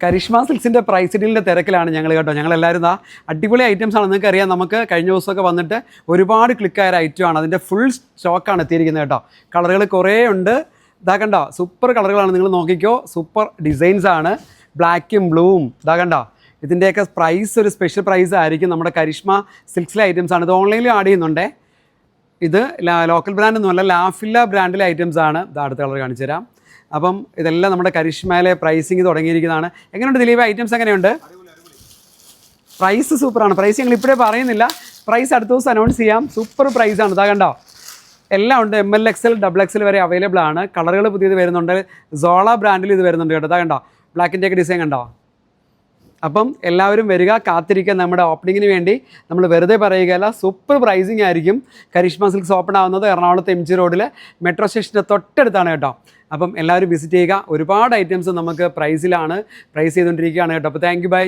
Karishma സിൽക്സിൻ്റെ price ഡീലിൻ്റെ തിരക്കിലാണ് ഞങ്ങൾ കേട്ടോ. ഞങ്ങളെല്ലാവരും അടിപൊളി ഐറ്റംസാണ്. നിങ്ങൾക്ക് അറിയാം, നമുക്ക് കഴിഞ്ഞ ദിവസമൊക്കെ വന്നിട്ട് ഒരുപാട് ക്ലിക്കായ ഒരു ഐറ്റമാണ്. അതിൻ്റെ ഫുൾ സ്റ്റോക്കാണ് എത്തിയിരിക്കുന്നത് കേട്ടോ. കളറുകൾ കുറേ ഉണ്ട്. ഇതാ കണ്ടോ, സൂപ്പർ കളറുകളാണ്. നിങ്ങൾ നോക്കിക്കോ, സൂപ്പർ ഡിസൈൻസാണ്. ബ്ലാക്കും ബ്ലൂവും ഇതാ കണ്ടോ. ഇതിൻ്റെയൊക്കെ പ്രൈസ് ഒരു സ്പെഷ്യൽ പ്രൈസ് ആയിരിക്കും. നമ്മുടെ കരിഷ്മ സിൽക്സിലെ ഐറ്റംസാണ്. ഇത് ഓൺലൈനിൽ ആഡ് ചെയ്യുന്നുണ്ടേ. ഇത് ലോക്കൽ ബ്രാൻഡൊന്നുമല്ല, ലാഫില്ല ബ്രാൻഡിലെ ഐറ്റംസാണ്. ഇത് അടുത്ത കളർ കാണിച്ചു തരാം. അപ്പം ഇതെല്ലാം നമ്മുടെ കരിഷ്മയിലെ പ്രൈസിങ് തുടങ്ങിയിരിക്കുന്നതാണ്. എങ്ങനെയുണ്ട് ദിലീപ്, ഐറ്റംസ് എങ്ങനെയുണ്ട്? പ്രൈസ് സൂപ്പറാണ്. പ്രൈസ് ഞങ്ങൾ ഇപ്പോഴേ പറയുന്നില്ല, പ്രൈസ് അടുത്ത ദിവസം അനൗൺസ് ചെയ്യാം. സൂപ്പർ പ്രൈസാണ്. ഇതാ കണ്ടോ, എല്ലാം ഉണ്ട്. ML XL XXL വരെ അവൈലബിൾ ആണ്. കളറുകൾ പുതിയത് വരുന്നുണ്ട്. സോള ബ്രാൻഡിൽ ഇത് വരുന്നുണ്ട് കേട്ടോ. ഇതാ കണ്ടോ, ബ്ലാക്കിൻ്റെയൊക്കെ ഡിസൈൻ കണ്ടോ. അപ്പം എല്ലാവരും വരിക, കാത്തിരിക്കുക. നമ്മുടെ ഓപ്പണിങ്ങിന് വേണ്ടി നമ്മൾ വെറുതെ പറയുകയല്ല, സൂപ്പർ പ്രൈസിങ് ആയിരിക്കും. കരിഷ്മ സിൽക്സ് ഓപ്പൺ ആവുന്നത് എറണാകുളത്ത് MG റോഡിൽ മെട്രോ സ്റ്റേഷൻ്റെ തൊട്ടടുത്താണ് കേട്ടോ. അപ്പം എല്ലാവരും വിസിറ്റ് ചെയ്യുക. ഒരുപാട് ഐറ്റംസ് നമുക്ക് പ്രൈസിലാണ് പ്രൈസ് ചെയ്തുകൊണ്ടിരിക്കുകയാണ് കേട്ടോ. അപ്പോൾ താങ്ക് യു, ബൈ.